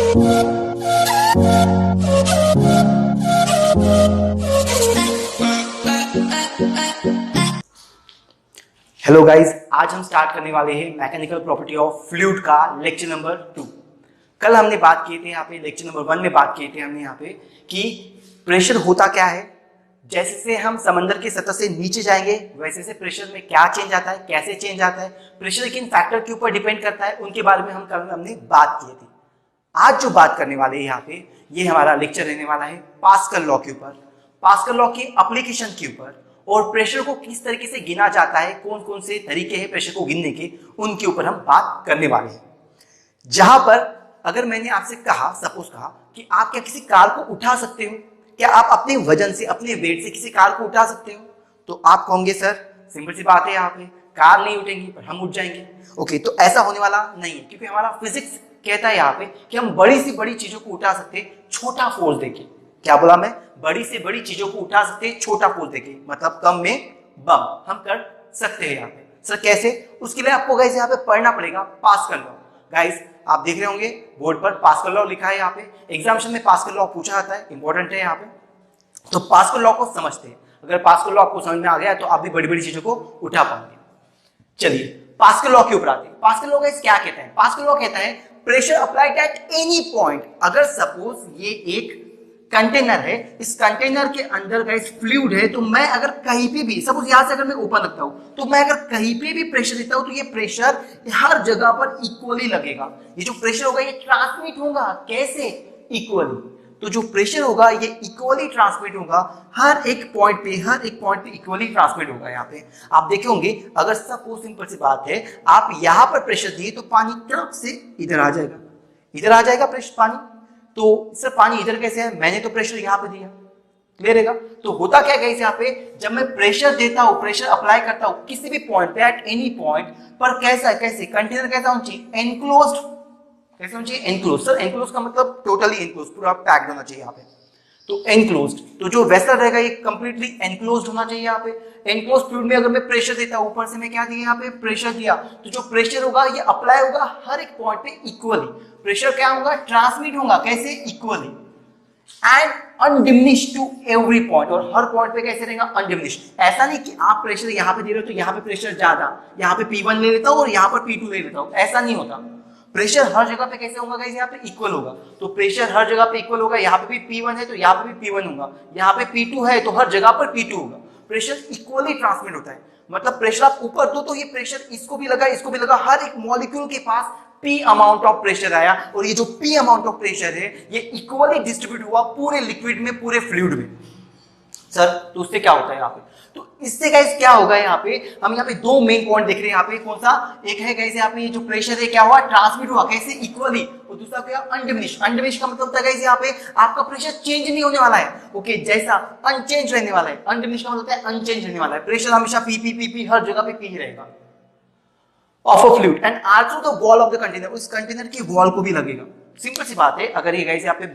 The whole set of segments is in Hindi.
हेलो गाइस, आज हम स्टार्ट करने वाले हैं मैकेनिकल प्रॉपर्टी ऑफ फ्लूइड का लेक्चर नंबर 2। कल हमने बात किए थे यहाँ पे, लेक्चर नंबर 1 में बात किए थे हमने यहाँ पे कि प्रेशर होता क्या है। जैसे से हम समंदर की सतह से नीचे जाएंगे वैसे से प्रेशर में क्या चेंज आता है, कैसे चेंज आता है, प्रेशर किन फैक्टर के ऊपर डिपेंड करता है, उनके बारे में हम कल हमने बात की थी। आज जो बात करने वाले हैं यहाँ पे, ये हमारा लेक्चर रहने वाला है पास्कल लॉ के ऊपर, पास्कल लॉ के एप्लीकेशन के ऊपर, और प्रेशर को किस तरीके से गिना जाता है, कौन कौन से तरीके हैं प्रेशर को गिनने के, उनके ऊपर हम बात करने वाले हैं। जहां पर अगर मैंने आपसे कहा, सपोज कहा कि आप क्या किसी कार को उठा सकते हो, क्या आप अपने वजन से, अपने वेट से किसी कार को उठा सकते हो, तो आप कहोगे सर सिंपल सी बात है, यहाँ पे कार नहीं उठेंगी पर हम उठ जाएंगे। ओके, तो ऐसा होने वाला नहीं है, क्योंकि हमारा फिजिक्स कहता है यहाँ पे कि हम बड़ी से बड़ी चीजों को उठा सकते हैं छोटा फोर्स देके। क्या बोला मैं? बड़ी से बड़ी चीजों को उठा सकते हैं छोटा फोर्स देके, मतलब कम में बम हम कर सकते हैं यहाँ पे। सर कैसे? उसके लिए आपको गाइस यहाँ पे पढ़ना पड़ेगा पास्कल लॉ। गाइस आप देख रहे होंगे बोर्ड पर पास्कल लॉ लिखा है यहाँ पे, एग्जामिनेशन में पास्कल लॉ पूछा जाता है, इंपॉर्टेंट है यहाँ पे। तो पास्कल लॉ को समझते हैं, अगर पास्कल लॉ आपको समझ में आ गया तो आप भी बड़ी बड़ी चीजों को उठा पाएंगे। चलिए पास्कल लॉ के ऊपर आते हैं। पास्कल लॉ गाइस क्या कहता है? पास्कल लॉ कहता है pressure applied at any point. अगर सपोज ये एक कंटेनर है, इस कंटेनर के अंदर गाइस फ्लूइड है, तो मैं अगर कहीं पे भी, सपोज यहां से अगर मैं ओपन रखता हूं, तो मैं अगर कहीं पे भी प्रेशर देता हूं तो ये प्रेशर हर जगह पर इक्वली लगेगा। ये जो प्रेशर होगा ये ट्रांसमिट होगा, कैसे? इक्वली। तो जो प्रेशर होगा ये इक्वली ट्रांसमिट होगा हर एक पॉइंट पे इक्वली ट्रांसमिट होगा। यहाँ पे आप देखे होंगे, अगर सपोज सिंपल सी बात है, आप यहां पर प्रेशर दिए तो पानी ट्रक से इधर आ जाएगा, इधर आ जाएगा प्रेशर पानी। तो सर पानी इधर कैसे है? मैंने तो प्रेशर यहां पे दिया, क्लियर है? तो होता क्या गाइस, यहाँ पे जब मैं प्रेशर देता हूं, प्रेशर अप्लाई करता हूं किसी भी पॉइंट पे, एट एनी पॉइंट पर, कैसा है, कैसे कंटेनर कैसा होना चाहिए? एनक्लोज्ड। कैसे होना चाहिए? एनक्लोज। सर एनक्लोज का मतलब टोटली एनक्लोज, पूरा पैक्ड होना चाहिए यहाँ पे। तो एनक्लोज्ड, तो जो वेसल रहेगा ये कंप्लीटली एनक्लोज्ड होना चाहिए यहाँ पे। एनक्लोज फ्लूइड में अगर मैं प्रेशर देता हूं, ऊपर से मैं क्या दिया यहाँ पे? प्रेशर दिया, तो जो प्रेशर होगा ये अप्लाई होगा हर एक पॉइंट पे इक्वली। प्रेशर क्या होगा? ट्रांसमिट होगा, कैसे? Equally and undiminished to every point. और हर पॉइंट पे कैसे रहेगा? अनडिमिनिश्ड। ऐसा नहीं कि आप प्रेशर यहाँ पे दे रहे हो तो यहाँ पे प्रेशर ज्यादा, यहाँ पे P1 ले लेता हूँ और यहाँ पर P2 ले लेता हूँ, ऐसा नहीं होता। प्रेशर हर जगह पे कैसे होगा गाइस? यहाँ पे इक्वल होगा। तो प्रेशर हर जगह पे इक्वल होगा, यहाँ पे भी P1 है तो यहाँ पे भी P1 होगा, यहाँ पे P2 है तो हर जगह पर P2 होगा। प्रेशर इक्वली ट्रांसमिट होता है, मतलब प्रेशर आप ऊपर दो तो ये प्रेशर इसको भी लगा, इसको भी लगा, हर एक मॉलिक्यूल के पास P अमाउंट ऑफ प्रेशर आया, और ये जो P अमाउंट ऑफ प्रेशर है ये इक्वली डिस्ट्रीब्यूट हुआ पूरे लिक्विड में, पूरे फ्लूइड में। सर तो उससे क्या होता है यहाँ पे? तो इससे गाइस क्या होगा, यहाँ पे हम यहाँ पे दो मेन पॉइंट देख रहे हैं। यहाँ पे कौन सा? एक है गाइस यहाँ पे ये जो प्रेशर है क्या हुआ? ट्रांसमिट हुआ, कैसे? इक्वली। और दूसरा क्या? अनडिमिनिश्ड। अनडिमिनिश्ड का मतलब होता है गाइस यहाँ पे आपका प्रेशर चेंज नहीं होने वाला है, ओके, जैसा अनचेंज रहने वाला है। अनडिमिनिश्ड का मतलब होता है अनचेंज रहने वाला है, प्रेशर हमेशा पी हर जगह पे पी ही रहेगा of a fluid and also the wall of the container. उस कंटेनर की वॉल को भी लगेगा। सिंपल सी बात है, अगर ये गाइस यहाँ पे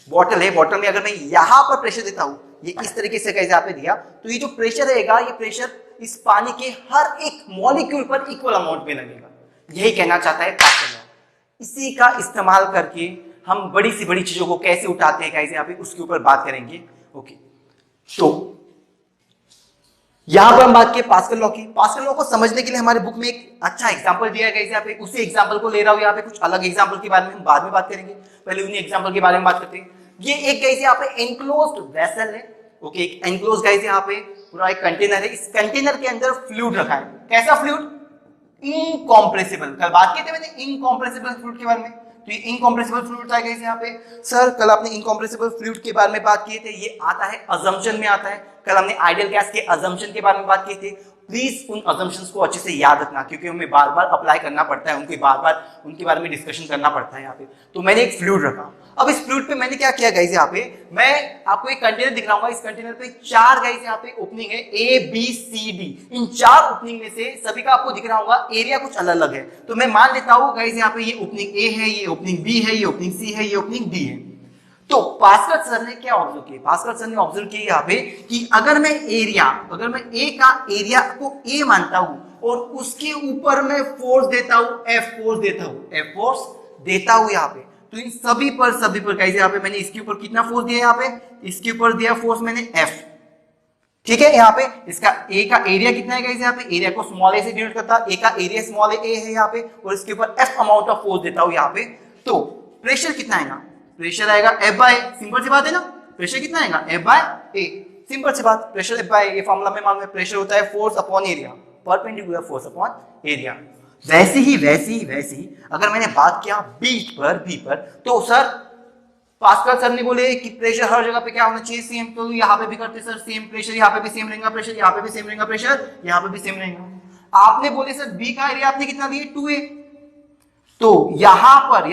बॉटल है, बॉटल में अगर मैं यहां पर प्रेशर देता हूं, ये इस तरीके से कैसे आपने दिया, तो ये जो प्रेशर रहेगा ये प्रेशर इस पानी के हर एक मॉलिक्यूल पर इक्वल अमाउंट में लगेगा। यही कहना चाहता है पास्कल लॉ। इसी का इस्तेमाल करके हम बड़ी से बड़ी चीजों को कैसे उठाते हैं गाइस, यहाँ पे उसके ऊपर बात करेंगे। ओके, तो यहां पर हम बात की पास्कल लॉ की। पास्कल लॉ को समझने के लिए हमारे बुक में एक अच्छा एग्जांपल दिया गया है यहाँ पे, उसी एग्जांपल को ले रहा हूं यहाँ पे। कुछ अलग एग्जांपल के बारे में हम बाद में बात करेंगे, पहले उन्हीं एग्जांपल के बारे में बात करते हैं। ये एक गाइस यहाँ पे एनक्लोज्ड वेसल है, ओके, एक एनक्लोज्ड गाइस यहाँ पे पूरा एक कंटेनर है। इस कंटेनर के अंदर फ्लूइड रखा है, कैसा फ्लूइड? इनकॉम्प्रेसिबल। कल बात की थी मैंने इनकॉम्प्रेसिबल फ्लूइड के बारे में, तो ये इनकॉम्प्रेसिबल फ्लूइड था गाइस यहाँ पे। सर कल आपने इनकॉम्प्रेसिबल फ्लूइड के बारे में बात किए थे, ये आता है अजम्पशन में आता है। कल हमने आइडियल गैस के अजम्पशन के बारे में बात की थी। प्लीज उन अजम्पशंस को अच्छे से याद रखना, क्योंकि हमें बार बार अप्लाई करना पड़ता है, उनको बार बार उनके बारे में डिस्कशन करना पड़ता है यहाँ पे। तो मैंने एक फ्लूइड रखा, अब इस फ्लूइड पे मैंने क्या किया गाइस, यहाँ पे मैं आपको एक कंटेनर दिखाऊंगा। इस कंटेनर पे चार गाइस यहाँ पे ओपनिंग है, A B C D। इन चार ओपनिंग में से सभी का आपको दिख रहा होगा एरिया कुछ अलग अलग है। तो मैं मान लेता हूँ गाइस यहाँ पे ये ओपनिंग A है, ये ओपनिंग B है, ये ओपनिंग C है, ये ओपनिंग D है। तो पास्कल सर ने क्या ऑब्जर्व किया? पास्कल सर ने ऑब्जर्व किया यहाँ पे कि अगर मैं A का एरिया को A मानता हूं और उसके ऊपर मैं फोर्स देता हूं, F फोर्स देता हूं यहाँ पे, तो इन सभी पर गाइस यहाँ पे मैंने इसके ऊपर कितना फोर्स दिया, यहाँ पे इसके ऊपर दिया फोर्स मैंने F, ठीक है। यहाँ पे इसका ए का एरिया कितना है गाइस, यहाँ पे एरिया को स्मॉल ए से डिनोट करता है, ए का एरिया स्मॉल ए है यहाँ पे, और इसके ऊपर F अमाउंट ऑफ फोर्स देता हूँ यहाँ पे। तो प्रेशर कितना आएगा, प्रेशर आएगा F बाय, सिंपल सी बात है ना, प्रेशर कितना आएगा F बाय ए, सिंपल सी बात, pressure F bye a formula में मालूम है, प्रेशर होता है force upon area, perpendicular force upon area. वैसे ही अगर मैंने बात किया बी पर, तो सर पास्कल सर ने बोले कि प्रेशर हर जगह पे क्या होना चाहिए, सेम, तो यहाँ पे भी करते सर सेम, प्रेशर यहाँ पे भी सेम रहेगा, प्रेशर यहाँ पे भी सेम रहेगा, प्रेशर यहाँ पे भी सेम रहेगा। आपने बोले सर बी का एरिया आपने कितना दिया 2a, तो यहाँ पर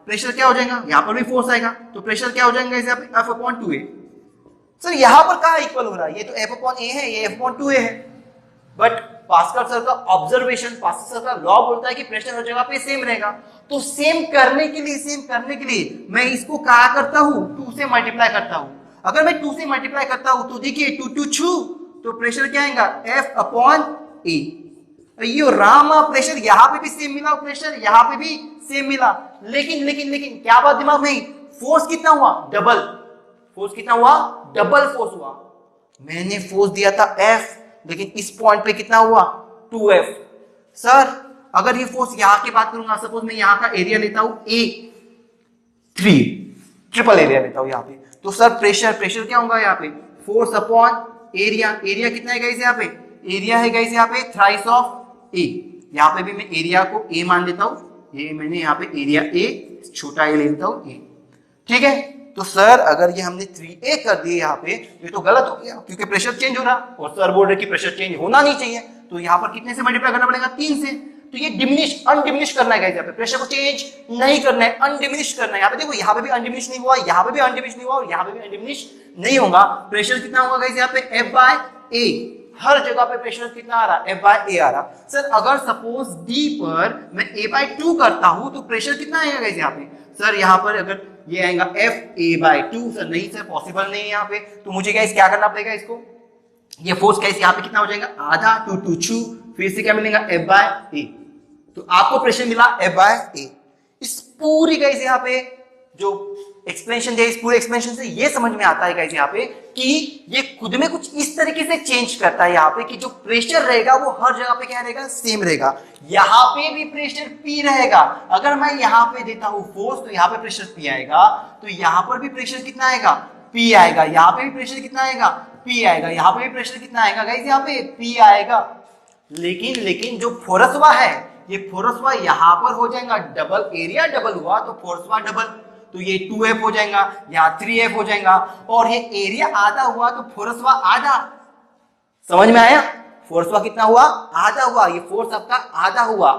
प्रेशर क्या हो जाएगा, यहाँ पर भी फोर्स आएगा, तो प्रेशर क्या हो जाएगा यहाँ पे F अपॉन 2a। सर यहाँ पर कहाँ इक्वल हो रहा है, ये तो F अपॉन a है, ये F अपॉन 2a है, बट पास्कल सर का ऑब्जर्वेशन, पास्कल सर का लॉ बोलता है कि प्रेशर हर जगह पे सेम रहेगा। तो सेम करने के लिए मैं इसको क्या करता हूं, 2 से मल्टीप्लाई करता हूं। अगर मैं 2 से मल्टीप्लाई करता हूं तो देखिए 2 छू, तो प्रेशर क्या आएगा F अपॉन ए। ये रामा प्रेशर यहाँ पे भी सेम मिला, प्रेशर यहाँ पे भी सेम मिला, लेकिन क्या बात दिमाग में, फोर्स कितना हुआ, डबल फोर्स हुआ। मैंने फोर्स दिया था F, लेकिन इस पॉइंट पे कितना हुआ 2F। सर अगर ये फोर्स यहां की बात करूंगा, सपोज मैं यहां का एरिया लेता हूं A3, ट्रिपल एरिया लेता हूं यहां पे, तो सर प्रेशर क्या होगा यहाँ पे, फोर्स अपॉन एरिया कितना है गाइस यहाँ पे, एरिया है गाइस यहाँ पे थ्राइस ऑफ A। यहाँ पे भी मैं एरिया को A मान लेता हूं, ये मैंने यहाँ पे एरिया A छोटा A ले लेता हूं A, ठीक है। तो सर अगर ये हमने 3a कर दिए यहाँ पे, ये तो गलत हो गया क्योंकि प्रेशर चेंज हो रहा, और सर बोल रहे कि प्रेशर चेंज होना नहीं चाहिए, तो यहाँ पर कितने से मल्टीप्लाई करना पड़ेगा, 3 से। तो ये अनडिमिनिश करना है यहाँ पे, प्रेशर को चेंज नहीं करना है, अनडिमिनिश करना है। यहाँ पे देखो, यहाँ पे भी अनडिमिनिश नहीं हुआ, यहाँ पे भी अनडिमिनिश नहीं हुआ, और यहाँ पे भी अनडिमिनिश नहीं होगा। प्रेशर कितना होगा गाइस यहाँ पे F बाय A, हर जगह पे प्रेशर कितना आ रहा, F बाय A आ रहा। सर अगर सपोज D पर मैं A बाय 2 करता हूं तो प्रेशर कितना आएगा गाइस यहाँ पे, सर यहाँ पर अगर ये आएगा F A बाय 2, सर नहीं सर पॉसिबल नहीं है यहाँ पे, तो मुझे गाइस क्या करना पड़ेगा, इसको ये फोर्स गाइस यहाँ पे कितना हो जाएगा, आधा, 2 छू, फिर से क्या मिलेगा F बाय A, तो आपको प्रेशर मिला F बाय A। इस पूरी गाइस यहाँ पे जो एक्सप्लेनेशन है, इस पूरे एक्सप्लेनेशन से ये समझ में आता है गाइस यहाँ पे कि ये खुद में कुछ इस तरीके से चेंज करता है यहाँ पे कि जो प्रेशर रहेगा वो हर जगह पे क्या रहेगा, सेम रहेगा। यहाँ पे भी प्रेशर P रहेगा, अगर मैं यहाँ पे देता हूँ फोर्स तो यहाँ पे प्रेशर P आएगा, तो यहाँ पर भी प्रेशर कितना आएगा, P आएगा, यहाँ पे भी प्रेशर कितना आएगा, P आएगा, यहाँ पे भी प्रेशर कितना आएगा गाइस, यहाँ पे P आएगा। लेकिन जो फोर्सवा है, ये फोर्सवा यहाँ पर हो जाएगा डबल, एरिया डबल हुआ तो फोर्सवा डबल, तो ये 2F हो जाएगा, यहाँ 3F हो जाएगा, और ये एरिया आधा हुआ तो फोर्सवा आधा। समझ में आया, फोर्सवा कितना हुआ, आधा हुआ, ये फोर्स आपका आधा हुआ,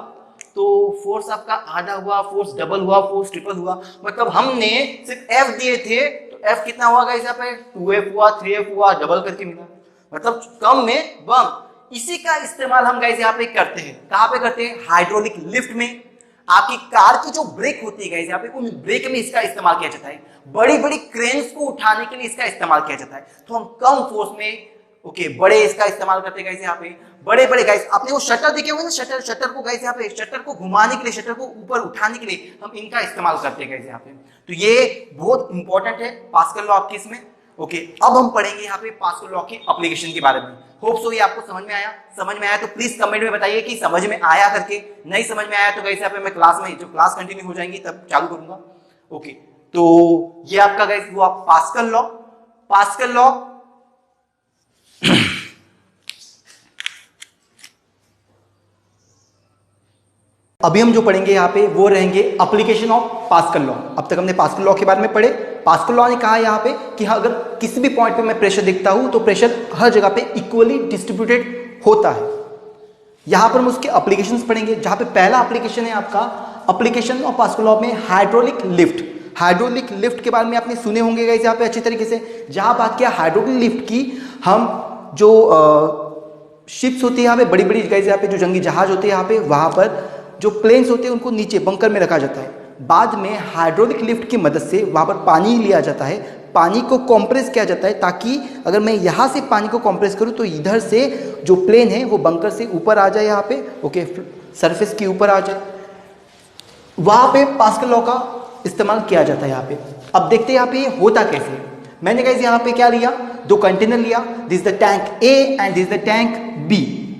तो फोर्स आपका आधा हुआ, फोर्स डबल हुआ, फोर्स ट्रिपल हुआ, मतलब हमने सिर्फ F दिए थे तो F कितना हुआ गाइस यहाँ पे, 2F हुआ, 3F हुआ, डबल करके मिला, मतलब कम में बम। इसी का इस्तेमाल हम गाइस यहाँ पे करते हैं, कहाँ पे करते हैं, हाइड्रोलिक लिफ्ट में। आपकी कार की जो ब्रेक होती है गाइस यहाँ पे, उन ब्रेक में इसका इस्तेमाल किया जाता है, बड़ी बड़ी क्रेन्स को उठाने के लिए इसका इस्तेमाल किया जाता है। तो हम कम फोर्स में बड़े इसका इस्तेमाल करते हैं गाइस यहाँ पे, बड़े गाइस। आपने वो शटर देखे होंगे ना, शटर को गाइस यहाँ पे, शटर को घुमाने के लिए, शटर को ऊपर उठाने के लिए हम इनका इस्तेमाल करते हैं गाइस यहाँ पे। तो ये बहुत इंपॉर्टेंट है पास्कल लॉ आपके इसमें। अब हम पढ़ेंगे यहाँ पे पास्कल लॉ की एप्लीकेशन के बारे में। होप सो ये आपको समझ में आया तो प्लीज कमेंट में बताइए कि समझ में आया करके, नहीं समझ में आया तो गाइस यहाँ पे मैं क्लास में, जो क्लास कंटिन्यू हो जाएंगी तब चालू करूंगा। तो ये आपका गाइस हुआ पास्कल लॉ। अभी हम जो पढ़ेंगे यहाँ पे वो रहेंगे एप्लीकेशन ऑफ पास्कल लॉ। अब तक हमने पास्कल लॉ के बारे में पढ़े। पास्कल लॉ ने कहा यहाँ पे कि अगर किसी भी पॉइंट पे मैं प्रेशर देखता हूं तो प्रेशर हर जगह पे इक्वली डिस्ट्रीब्यूटेड होता है। यहाँ पर हम उसके एप्लीकेशंस पढ़ेंगे, जहाँ पे पहला एप्लीकेशन है आपका एप्लीकेशन ऑफ पास्कल लॉ में हाइड्रोलिक लिफ्ट। हाइड्रोलिक लिफ्ट के बारे में आपने सुने होंगे गाइस यहाँ पे अच्छी तरीके से। जहाँ बात किया हाइड्रोलिक लिफ्ट की, हम जो शिप्स होती है यहाँ पे, बड़ी बड़ी गाइस यहाँ पे जो जंगी जहाज होते हैं यहाँ पे, वहाँ पर जो प्लेन्स होते हैं उनको नीचे बंकर में रखा जाता है। बाद में हाइड्रोलिक लिफ्ट की मदद से वहाँ पर पानी लिया जाता है, पानी को कंप्रेस किया जाता है, ताकि अगर मैं यहाँ से पानी को कंप्रेस करूँ तो इधर से जो प्लेन है वो बंकर से ऊपर आ जाए, यहाँ पे सरफेस के ऊपर आ जाए। वहां पे पास्कल लॉ का इस्तेमाल किया जाता है यहाँ पे। अब देखते हैं यहाँ पे ये होता कैसे है। मैंने गाइस यहाँ पे क्या लिया, दो कंटेनर लिया, this is the tank A and this is the tank B.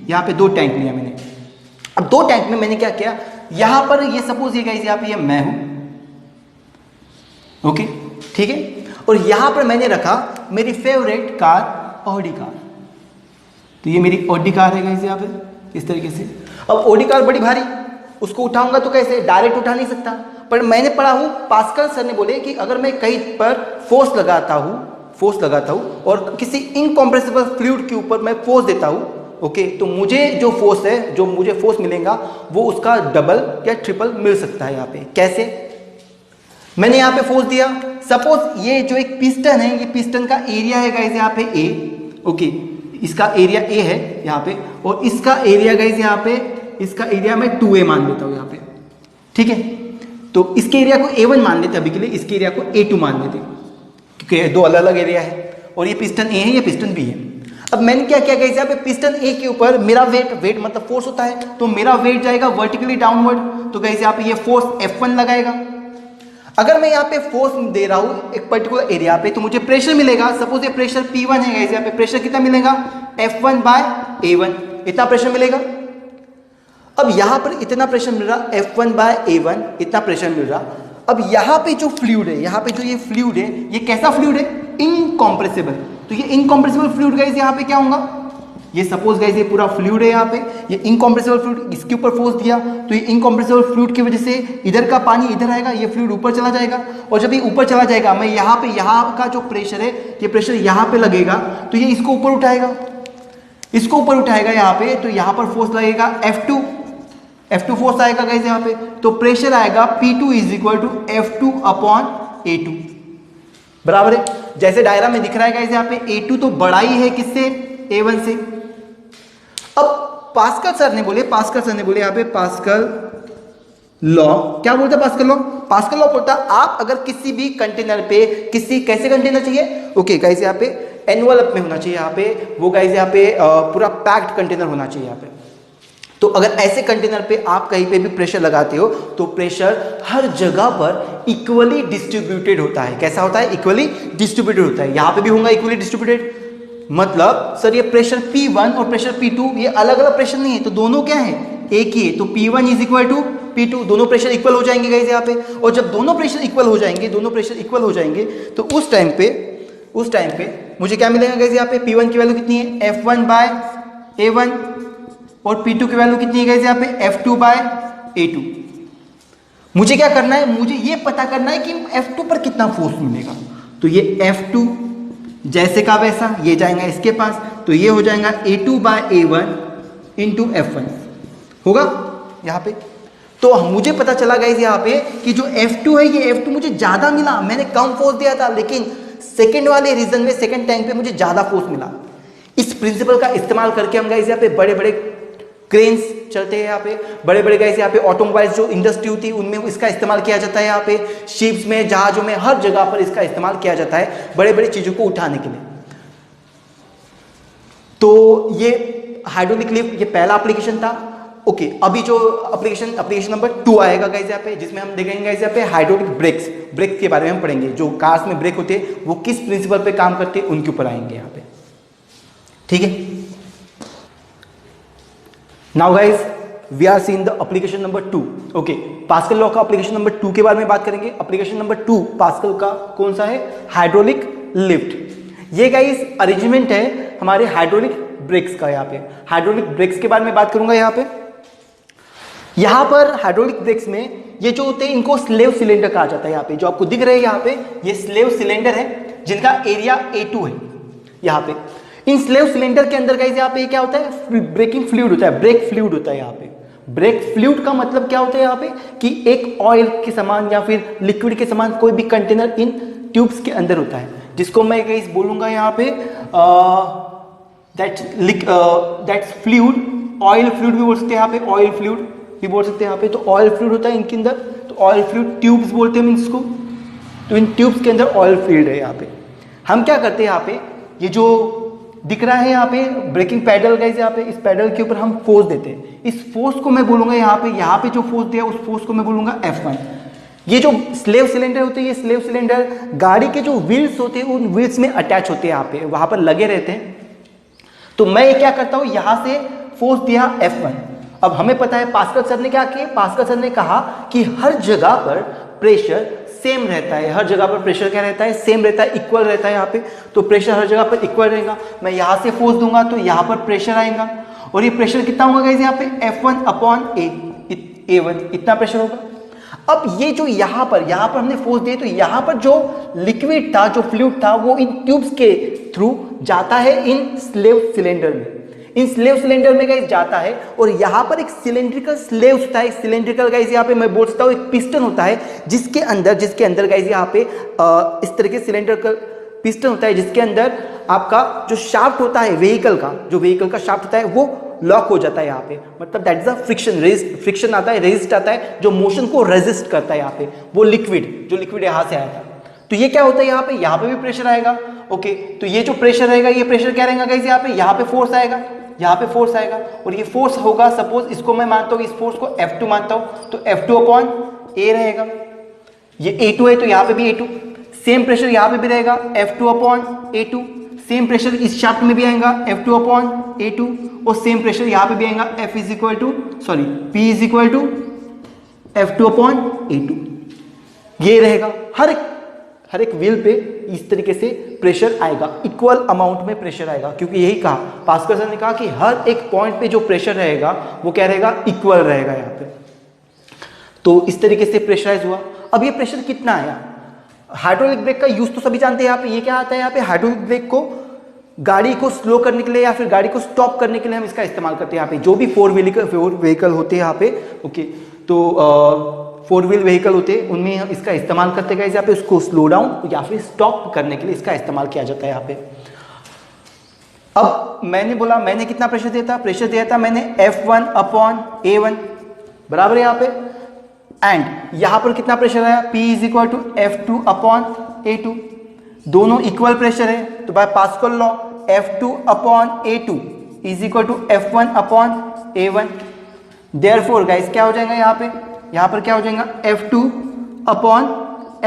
यहाँ पे दो टैंक लिया मैंने। अब दो टैंक में मैंने क्या किया, यहाँ पर ये सपोज ये गाइस यहाँ पे ये मैं हूं, ओके ठीक है, और यहाँ पर मैंने रखा मेरी फेवरेट कार ऑडी कार। तो ये मेरी ऑडी कार है गाइस यहाँ पे इस तरीके से। अब ऑडी कार बड़ी भारी, उसको उठाऊंगा तो कैसे, डायरेक्ट उठा नहीं सकता। पर मैंने पढ़ा हूं, पास्कल सर ने बोले कि अगर मैं कहीं पर फोर्स लगाता हूं और किसी इनकॉम्प्रेसिबल फ्लूइड के ऊपर मैं फोर्स देता हूं, ओके, तो मुझे जो फोर्स है, जो मुझे फोर्स मिलेगा वो उसका डबल या ट्रिपल मिल सकता है। यहाँ पे कैसे, मैंने यहाँ पे फोर्स दिया, सपोज ये जो एक पिस्टन है, ये पिस्टन का एरिया है गाइस यहाँ पे ए, ओके, इसका एरिया ए है यहाँ पे, और इसका एरिया गाइस यहाँ पे, इसका एरिया मैं 2a मान लेता हूँ यहाँ पे, ठीक है। तो इसके एरिया को A1 मान लेते अभी के लिए, इसके एरिया को A2 मान लेते, क्योंकि दो अलग अलग एरिया है, और ये पिस्टन A है, ये पिस्टन B है। अब मैंने क्या किया गाइस यहाँ पे, पिस्टन A के ऊपर मेरा वेट मतलब फोर्स होता है, तो मेरा वेट जाएगा वर्टिकली डाउनवर्ड, तो गाइस यहाँ पे ये फोर्स F1 लगाएगा। अगर मैं यहाँ पे फोर्स दे रहा हूँ एक पर्टिकुलर एरिया पे, तो मुझे प्रेशर मिलेगा, सपोज ये प्रेशर P1 है गाइस, यहाँ पे प्रेशर कितना मिलेगा, F1/A1, इतना प्रेशर मिलेगा। अब यहां पर इतना प्रेशर मिल रहा, F1/A1 इतना प्रेशर मिल रहा। अब यहां पे जो फ्लूइड है, यहां पे जो ये फ्लूइड है, ये कैसा फ्लूइड है, इनकॉम्प्रेसिबल। तो ये इनकॉम्प्रेसिबल फ्लूइड गाइस यहाँ पे क्या होगा, ये सपोज गाइस ये पूरा फ्लूइड है यहाँ पे, ये इनकॉम्प्रेसिबल फ्लूइड, इसके ऊपर फोर्स दिया तो ये इनकॉम्प्रेसिबल फ्लूइड की वजह से इधर का पानी इधर आएगा, ये फ्लूइड ऊपर चला जाएगा, और जब ये ऊपर चला जाएगा, मैं यहाँ पे, यहाँ का जो प्रेशर है, ये प्रेशर यहाँ पे लगेगा, तो ये इसको ऊपर उठाएगा, इसको ऊपर उठाएगा यहाँ पे, तो यहाँ पर फोर्स लगेगा F2 फोर्स आएगा गाइस यहाँ पे, तो प्रेशर आएगा P2 is equal to F2/A2, बराबर है। जैसे डायग्राम में दिख रहा है गाइस यहाँ पे, A2 तो बड़ा ही है किससे, A1 से। अब पास्कल सर ने बोले यहाँ पे पास्कल लॉ, क्या बोलते हैं पास्कल लॉ, पास्कल लॉ बोलता है आप अगर किसी भी कंटेनर पे, किसी कैसे कंटेनर चाहिए, ओके गाइस यहाँ पे एनवलप में होना चाहिए, यहाँ पे वो गाइस यहाँ पे पूरा पैक्ड कंटेनर होना चाहिए यहाँ पे। तो अगर ऐसे कंटेनर पे आप कहीं पे भी प्रेशर लगाते हो, तो प्रेशर हर जगह पर इक्वली डिस्ट्रीब्यूटेड होता है। कैसा होता है, इक्वली डिस्ट्रीब्यूटेड होता है। यहाँ पे भी होगा इक्वली डिस्ट्रीब्यूटेड, मतलब सर ये प्रेशर P1 और प्रेशर P2 ये अलग अलग प्रेशर नहीं है, तो दोनों क्या है, एक ही है। तो P1 is equal to P2, दोनों प्रेशर इक्वल हो जाएंगे गाइस यहाँ पे। और जब दोनों प्रेशर इक्वल हो जाएंगे, तो उस टाइम पे मुझे क्या मिलेगा गाइस यहाँ पे, P1 की वैल्यू कितनी है, F1/A1, और P2 की वैल्यू कितनी है गाइस यहाँ पे, F2/A2। मुझे क्या करना है, मुझे ये पता करना है कि F2 पर कितना फोर्स मिलेगा। तो ये F2 जैसे का वैसा ये जाएगा इसके पास, तो ये हो जाएगा A2/A1 इंटू F1 होगा यहाँ पे। तो मुझे पता चला गाइस यहाँ पे कि जो F2 है, ये F2 मुझे ज्यादा मिला, मैंने कम फोर्स दिया था, लेकिन सेकेंड वाले रीजन में, सेकेंड टैंक पे मुझे ज्यादा फोर्स मिला। इस प्रिंसिपल का इस्तेमाल करके हम गाइस यहाँ पे बड़े बड़े क्रेन्स चलते हैं, यहाँ पे बड़े बड़े गाइस यहाँ पे ऑटोमोबाइल्स जो इंडस्ट्री होती है उनमें इसका इस्तेमाल किया जाता है, यहाँ पे शिप्स में, जहाजों में, हर जगह पर इसका इस्तेमाल किया जाता है बड़े बड़े चीजों को उठाने के लिए। तो ये हाइड्रोलिक लिफ्ट ये पहला एप्लीकेशन था। ओके, अभी जो एप्लीकेशन नंबर 2 आएगा गाइस यहाँ पे, जिसमें हम देखेंगे गाइस यहाँ पे हाइड्रोलिक ब्रेक्स के बारे में हम पढ़ेंगे। जो कार्स में ब्रेक होते हैं वो किस प्रिंसिपल पे काम करते हैं उनके ऊपर आएंगे यहाँ पे, ठीक है। Now guys we are seeing the application number 2। Okay, Pascal law का एप्लीकेशन नंबर 2 के बारे में बात करेंगे। एप्लीकेशन नंबर 2 पास्कल का कौन सा है, हाइड्रोलिक लिफ्ट। ये गाइस अरेंजमेंट है हमारे हाइड्रोलिक ब्रेक्स का। यहाँ पे हाइड्रोलिक ब्रेक्स के बारे में बात करूंगा। यहाँ पर हाइड्रोलिक ब्रेक्स में ये जो होते हैं इनको स्लेव सिलेंडर कहा जाता है। यहाँ पे जो आपको दिख रहे हैं यहाँ पे ये स्लेव सिलेंडर है जिनका एरिया A2 है। यहाँ पे इन स्लेव सिलेंडर के अंदर गाइस यहाँ पे क्या होता है, ब्रेकिंग फ्लूइड होता है, ब्रेक फ्लूइड होता है। यहाँ पे ब्रेक फ्लूइड का मतलब क्या होता है यहाँ पे कि एक ऑयल के समान या फिर लिक्विड के समान कोई भी कंटेनर इन ट्यूब्स के अंदर होता है, जिसको मैं गाइस बोलूंगा यहाँ पे दैट्स फ्लूइड, ऑयल फ्लूइड भी बोल सकते हैं यहाँ पे, ऑयल फ्लूइड भी बोल सकते हैं यहाँ पे। तो ऑयल फ्लूइड होता है इनके अंदर, तो ऑयल फ्लूइड ट्यूब्स बोलते हैं इसको। तो इन ट्यूब्स के अंदर ऑयल फ्लूइड है। यहाँ पे हम क्या करते हैं, यहाँ पे ये जो दिख रहा है यहाँ पे ब्रेकिंग पैडल गाइस, यहाँ पे इस पैडल के ऊपर हम फोर्स देते हैं, इस फोर्स को मैं बोलूंगा यहाँ पे जो फोर्स दिया उस फोर्स को मैं बोलूंगा F1। ये जो स्लेव सिलेंडर होते हैं, ये स्लेव सिलेंडर गाड़ी के जो व्हील्स होते हैं उन व्हील्स में अटैच होते हैं, यहाँ पे वहां पर लगे रहते हैं। तो मैं ये क्या करता हूं, यहां से फोर्स दिया F1। अब हमें पता है पास्कल सर ने क्या किया, पास्कल सर ने कहा कि हर जगह पर प्रेशर सेम रहता है, हर जगह पर प्रेशर क्या रहता है, सेम रहता है, इक्वल रहता है यहाँ पे। तो प्रेशर हर जगह पर इक्वल रहेगा। मैं यहाँ से फोर्स दूंगा तो यहाँ पर प्रेशर आएगा, और ये प्रेशर कितना होगा गाइस, यहाँ पे F1 अपॉन A1 इतना प्रेशर होगा। अब ये जो यहाँ पर हमने फोर्स दिए, तो यहाँ पर जो लिक्विड था, जो फ्लूइड था, वो इन ट्यूब्स के थ्रू जाता है इन स्लेव सिलेंडर में, इन स्लेव सिलेंडर में गाइस जाता है। और यहाँ पर एक सिलेंड्रिकल स्लेव होता है, सिलेंड्रिकल गाइस यहाँ पे मैं बोल सकता हूँ एक पिस्टन होता है, जिसके अंदर गाइस यहाँ पे इस तरह के सिलेंडर का पिस्टन होता है, जिसके अंदर आपका जो शाफ्ट होता है व्हीकल का शाफ्ट होता है वो लॉक हो जाता है यहाँ पे। मतलब दैट इज अ फ्रिक्शन आता है, रेजिस्ट आता है, जो मोशन को रेजिस्ट करता है यहाँ पे, वो लिक्विड यहाँ से आया था। तो ये क्या होता है, यहाँ पे भी प्रेशर आएगा। ओके, तो ये जो प्रेशर रहेगा, ये प्रेशर क्या रहेगा गाइस, यहाँ पे फोर्स आएगा, और ये फोर्स होगा, सपोज इसको मैं मानता हूँ, इस फोर्स को F2 मानता हूँ, तो F2 अपॉन A रहेगा। ये A2 है तो यहाँ पे भी A2, सेम प्रेशर यहाँ पे भी रहेगा F2 upon A2, same pressure इस शाफ्ट में भी आएगा F2 अपॉन A2, और सेम प्रेशर यहाँ पे भी आएगा P is equal to F2 upon A2। ये रहेगा हर एक व्हील पे इस तरीके से प्रेशर आएगा, इक्वल अमाउंट में प्रेशर आएगा, क्योंकि यही कहा पास्कल सर ने कहा कि हर एक पॉइंट पे जो प्रेशर रहेगा वो क्या रहेगा, इक्वल रहेगा यहाँ पे। तो इस तरीके से प्रेशराइज हुआ। अब ये प्रेशर कितना आया, हाइड्रोलिक ब्रेक का यूज तो सभी जानते हैं। यहाँ पे ये क्या आता है, यहाँ पे हाइड्रोलिक ब्रेक को गाड़ी को स्लो करने के लिए या फिर गाड़ी को स्टॉप करने के लिए हम इसका इस्तेमाल करते हैं। यहाँ पे जो भी फोर व्हीकल होते हैं यहाँ पे, ओके, तो 4 व्हील व्हीकल होते हैं उनमें हम इसका इस्तेमाल करते हैं। यहाँ पे उसको स्लो डाउन या फिर स्टॉप करने के लिए इसका इस्तेमाल किया जाता है यहाँ पे। अब मैंने कितना प्रेशर दिया था, मैंने F1 अपॉन A1 बराबर है यहाँ पे, एंड यहाँ पर कितना प्रेशर आया, P is equal to F2 upon A2, दोनों इक्वल प्रेशर है। तो by Pascal law F2 upon A2 is equal to F1 upon A1। Therefore guys क्या हो जाएगा, यहाँ पर क्या हो जाएगा, F2 अपॉन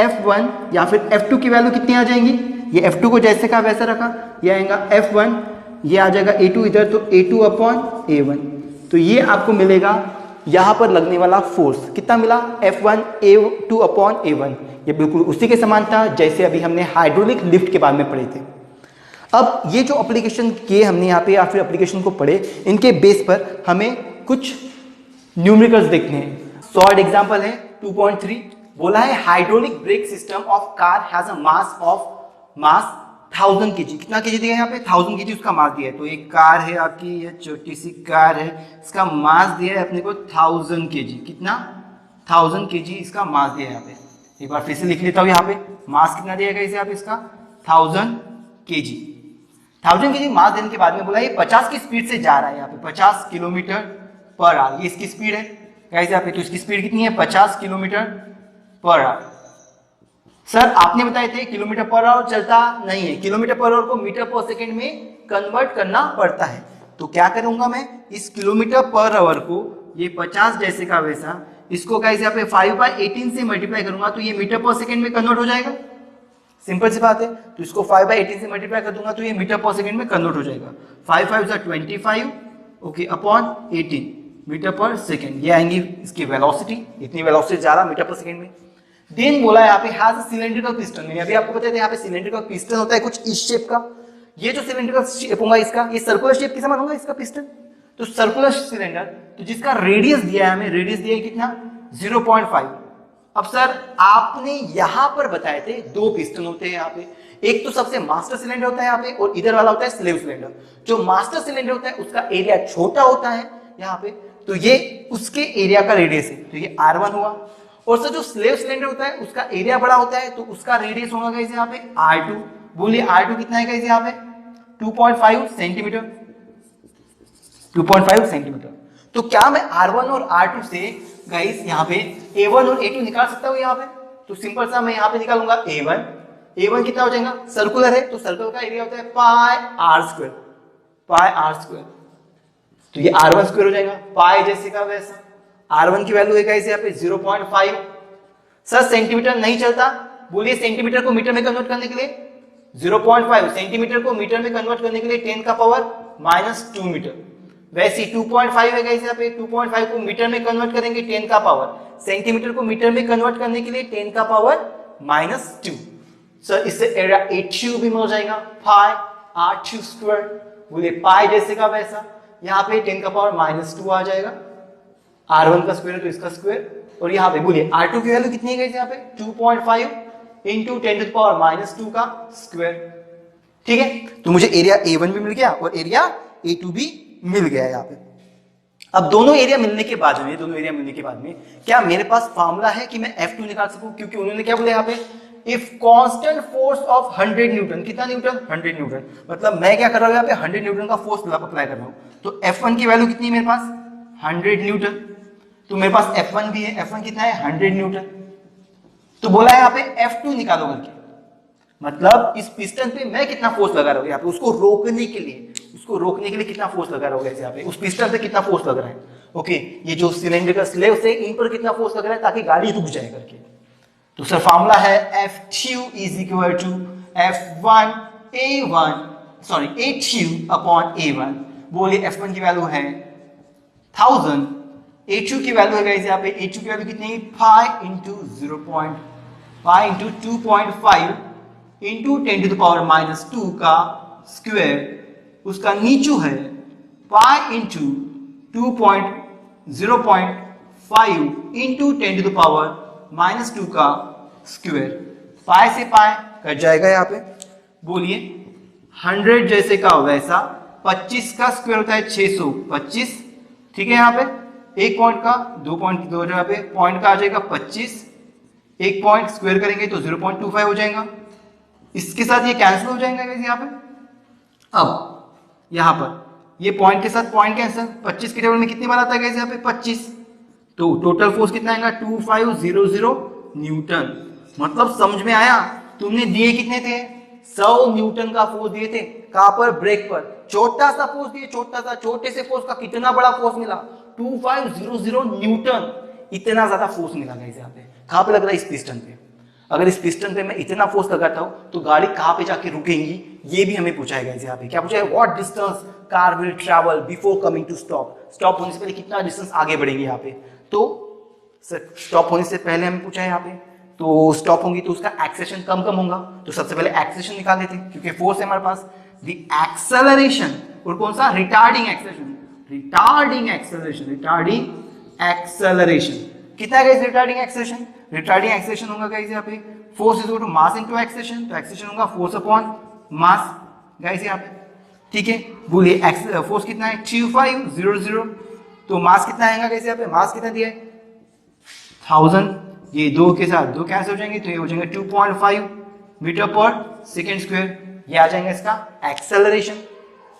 F1, या फिर F2 की वैल्यू कितनी आ जाएंगी, ये F2 को जैसे का वैसा रखा, ये आएगा F1, ये आ जाएगा A2 इधर, तो A2 अपॉन A1। तो ये आपको मिलेगा यहाँ पर लगने वाला फोर्स कितना मिला, F1 A2 अपॉन A1। ये बिल्कुल उसी के समान था जैसे अभी हमने हाइड्रोलिक लिफ्ट के बारे में पढ़े थे। अब ये जो एप्लीकेशन किए हमने यहाँ पे या फिर एप्लीकेशन को पढ़े, इनके बेस पर हमें कुछ न्यूमेरिकल्स देखने हैं। सॉलिड एग्जांपल है 2.3, बोला है hydraulic brake system of car has a mass 1000 kg। कितना केजी दिया है यहाँ पे, 1000 kg उसका मास दिया है। तो एक कार है आपकी, ये छोटी सी कार है, इसका मास दिया है अपने को 1000 kg। कितना, 1000 kg इसका मास दिया है यहाँ पे। एक बार फिर से लिख लेता हूँ, यहाँ पे मास कितना दिया गया इसे, यहाँ पे इसका 1000 kg। 1000 kg मास देने के बाद में बोला ये 50 की स्पीड से जा रहा है, यहाँ पे 50 किलोमीटर पर आवर, ये इसकी स्पीड है गाइस यहाँ पे। तो इसकी स्पीड कितनी है, 50 किलोमीटर पर आवर। सर आपने बताए थे किलोमीटर पर आवर चलता नहीं है, किलोमीटर पर आवर को मीटर पर सेकंड में कन्वर्ट करना पड़ता है। तो क्या करूंगा मैं, इस किलोमीटर पर आवर को ये 50 जैसे का वैसा, इसको गाइस यहाँ पे 5/18 से मल्टीप्लाई करूंगा तो ये मीटर पर सेकंड में कन्वर्ट हो जाएगा। सिंपल सी बात है। तो इसको 5/18 से मल्टीप्लाई कर दूंगा तो ये मीटर पर सेकंड में कन्वर्ट हो जाएगा। 5 5 जा 25, ओके, अपॉन 18 मीटर पर सेकंड। ये आएंगी इसकी वेलोसिटी, इतनी वेलोसिटी जा रहा मीटर पर सेकंड में। देन बोला यहाँ पे हैज अ सिलेंड्रिकल पिस्टन। मैंने अभी आपको बताया था यहाँ पे सिलेंड्रिकल पिस्टन होता है कुछ इस शेप का। ये जो सिलेंड्रिकल शेप होगा इसका, ये सर्कुलर शेप के समान होगा इसका पिस्टन। तो सर्कुलर सिलेंडर, तो जिसका रेडियस दिया है हमें, रेडियस दिया है कितना, 0.5। अब सर आपने यहां पर बताए थे 2 पिस्टन होते हैं यहाँ पे, एक तो सबसे मास्टर सिलेंडर होता है यहाँ पे और इधर वाला होता है स्लेव सिलेंडर। जो मास्टर सिलेंडर होता है उसका एरिया छोटा होता है यहाँ पे, तो ये उसके एरिया का रेडियस है, तो ये R1 हुआ। और सर जो स्लेव सिलेंडर होता है उसका एरिया बड़ा होता है, तो उसका रेडियस होगा गाइस यहाँ पे R2। बोलिए R2 कितना है गाइस यहाँ पे, 2.5 सेंटीमीटर, 2.5 सेंटीमीटर। तो क्या मैं R1 और R2 से गाइस यहाँ पे A1 और A2 निकाल सकता हूँ यहाँ पे? तो सिंपल सा मैं यहाँ पे निकालूंगा A1 कितना हो जाएगा, सर्कुलर है तो सर्कल का एरिया होता है pi R square. Pi R square, तो ये r1 स्क्वायर हो जाएगा पाई जैसे का वैसा। r1 की वैल्यू है गाइस यहाँ पे 0.5। सर सेंटीमीटर नहीं चलता, बोलिए सेंटीमीटर को मीटर में कन्वर्ट करने के लिए 0.5, सेंटीमीटर को मीटर में कन्वर्ट करने के लिए 10 का पावर -2 मीटर। वैसे 2.5 है गाइस यहाँ पे, 2.5 को मीटर में कन्वर्ट करेंगे 10 का पावर, सेंटीमीटर को मीटर में कन्वर्ट करने के लिए 10 का पावर -2। सर इससे एरिया A3 भी मिल जाएगा, पाई r3 स्क्वायर, बोले पाई जैसे का वैसा। यहाँ पे 10 का पावर -2 आ जाएगा, r1 का स्क्वायर तो इसका स्क्वायर, और यहाँ पे बोलिए r2 की वैल्यू कितनी है गाइस यहाँ पे 2.5 इंटू 10 टू द पावर -2 का स्क्वायर। ठीक है, तो मुझे एरिया A1 भी मिल गया और एरिया A2 भी मिल गया यहाँ पे। अब दोनों एरिया मिलने के बाद में, दोनों एरिया मिलने के बाद में क्या मेरे पास फार्मूला है कि मैं F2 निकाल सकूं? क्योंकि उन्होंने क्या बोला यहाँ पे, if constant force of 100 Newton, कितना न्यूटन 100 न्यूटन, मतलब मैं क्या कर रहा हूँ यहाँ पे 100 न्यूटन का फोर्स अप्लाई कर रहा हूँ। तो F1 की वैल्यू कितनी है मेरे पास 100 न्यूटन, तो मेरे पास F1 भी है, F1 कितना है 100 न्यूटन। तो बोला है यहाँ पे F2 निकालो करके, मतलब इस पिस्टन पे मैं कितना फोर्स लगा रहा हूँ यहाँ पे, उसको रोकने के लिए, उसको रोकने के लिए कितना फोर्स लगा रहा हूँ यहाँ पे, उस पिस्टन पे कितना फोर्स लग रहा है। ओके, ये जो सिलेंडर का स्लेव से इन पर कितना फोर्स लग रहा है ताकि गाड़ी रुक जाए करके। तो सर फार्मूला है F2 is equal to F1 A1 sorry A2 upon A1। बोलिए F1 की वैल्यू है 1000, A2 की वैल्यू है गाइस यहाँ पे, A2 की वैल्यू कितनी है 5 into 0.5 into 2.5 into 10 to the power -2 का स्क्वायर, उसका नीचू है pi into 0.5 into 10 to the power -2 का स्क्वायर। पाई से पाई कट जाएगा यहाँ पे। बोलिए 100 जैसे का वैसा, 25 का स्क्वायर होता है 625, ठीक है। यहाँ पे एक पॉइंट का 2.2 यहाँ पे पॉइंट का आ जाएगा 25, एक पॉइंट स्क्वायर करेंगे तो 0.25 हो जाएगा, इसके साथ ये कैंसिल हो जाएगा यहाँ पे। अब यहाँ पर ये पॉइंट के साथ पॉइंट कैंसिल, 25 के टेबल में कितनी बार आता है यहाँ पे 25, तो टोटल फोर्स कितना आएगा 2500 न्यूटन। मतलब समझ में आया, तुमने दिए कितने थे 100 न्यूटन का फोर्स दिए थे, कहां पर ब्रेक पर, छोटा सा फोर्स दिए, छोटा सा, छोटे से फोर्स का कितना बड़ा फोर्स मिला 2500 न्यूटन, इतना ज्यादा फोर्स मिला गाइस यहाँ पे। कहां पे लग रहा है इस पिस्टन पे, अगर इस पिस्टन पे मैं इतना फोर्स लगाता हूं तो गाड़ी कहां पे जाके रुकेंगी, ये भी हमें पूछा है गाइस यहाँ पे। क्या पूछा है, what distance car will travel before coming to stop, stop होने से पहले कितना डिस्टेंस आगे बढ़ेंगे यहाँ पे। तो सर स्टॉप होने से पहले हमें पूछा है यहाँ पे, तो स्टॉप होंगी तो उसका एक्सेलरेशन कम होगा, तो सबसे पहले एक्सेलरेशन निकाल देते हैं क्योंकि फोर्स है हमारे पास। द एक्सेलरेशन, और कौन सा, retarding acceleration, retarding acceleration, retarding acceleration कितना है रिटार्डिंग एक्सेलरेशन, रिटार्डिंग एक्सेलरेशन होगा गाइस यहाँ पे force is equal to mass into acceleration, तो एक्सेलरेशन होगा फोर्स अपॉन मास गाइस यहाँ पे, ठीक है। बोलिए फोर्स कितना है 2500, तो मास कितना आएगा गाइस यहाँ पे, मास कितना दिया है 1000, ये दो के साथ दो कैंसिल हो जाएंगे तो ये हो जाएंगे 2.5 मीटर पर सेकेंड स्क्वायर, ये आ जाएगा इसका एक्सेलरेशन।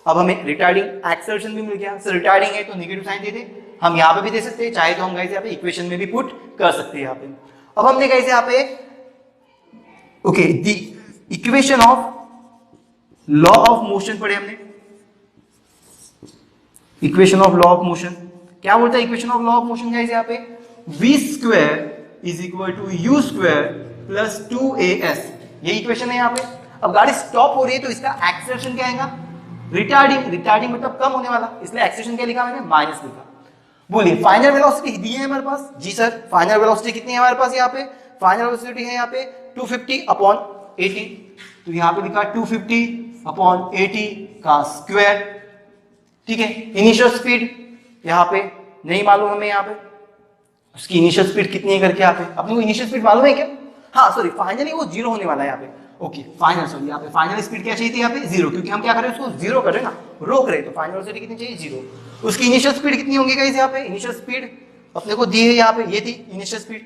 अब हमें रिटार्डिंग एक्सेलरेशन भी मिल गया। सर रिटार्डिंग है तो नेगेटिव साइन दे दे, हम यहाँ पे भी दे सकते हैं, चाहे तो हम गाइस यहाँ पे इक्वेशन में भी पुट कर सकते हैं यहाँ पे। अब हमने गाइस यहाँ पे okay the equation of law of motion पढ़े हमने, equation of law of motion क्या बोलता है, equation of law of motion guys यहाँ पे v square is equal to u square plus 2as, ये इक्वेशन है यहाँ पे। अब गाड़ी स्टॉप हो रही है तो इसका एक्सेलरेशन क्या आएगा, रिटार्डिंग, रिटार्डिंग मतलब कम होने वाला, इसलिए एक्सेलरेशन क्या लिखा मैंने माइनस लिखा। बोलिए फाइनल वेलोसिटी दी है हमारे पास, जी सर फाइनल वेलोसिटी कितनी है हमारे पास यहाँ पे, फाइनल वेलोसिटी है यहाँ पे 250 अपॉन 80, तो यहाँ पे लिखा 250 अपॉन 80 का स्क्वायर, ठीक है। इनिशियल स्पीड यहाँ पे नहीं मालूम हमें, यहाँ पे उसकी इनिशियल स्पीड कितनी है करके यहाँ पे अपने को इनिशियल स्पीड मालूम है क्या, हाँ सॉरी फाइनली वो 0 होने वाला है यहाँ पे, ओके फाइनल सॉरी यहाँ पे फाइनल स्पीड क्या चाहिए थी यहाँ पे 0, क्योंकि हम क्या कर रहे हैं उसको 0 कर रहे हैं ना, रोक रहे हैं, तो फाइनल वेलोसिटी कितनी चाहिए 0। उसकी इनिशियल स्पीड कितनी होगी गाइस यहाँ पे, इनिशियल स्पीड अपने को दी है यहाँ पे, ये थी इनिशियल स्पीड,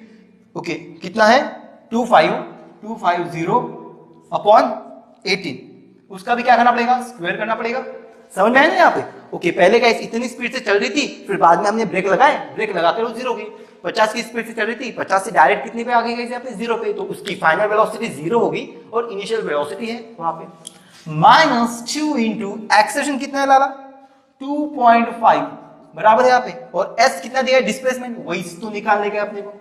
ओके कितना है 250 अपॉन 18, उसका भी क्या करना पड़ेगा स्क्वायर करना पड़ेगा, समझ में आया ना यहाँ पे। ओके पहले गाइस इतनी स्पीड से चल रही थी, फिर बाद में हमने ब्रेक लगाए, ब्रेक लगाकर वो 0 हो गई, 50 की स्पीड से चल रही थी, 50 से डायरेक्ट कितनी पे आ गई गाइस यहाँ पे 0 पे, तो उसकी फाइनल वेलोसिटी 0 होगी और इनिशियल वेलोसिटी है वहां पे। -2 इंटू एक्सेलरेशन कितना है लाला 2.5 बराबर है यहाँ पे, और s कितना दिया है डिस्प्लेसमेंट, वही तो निकालने का अपने को।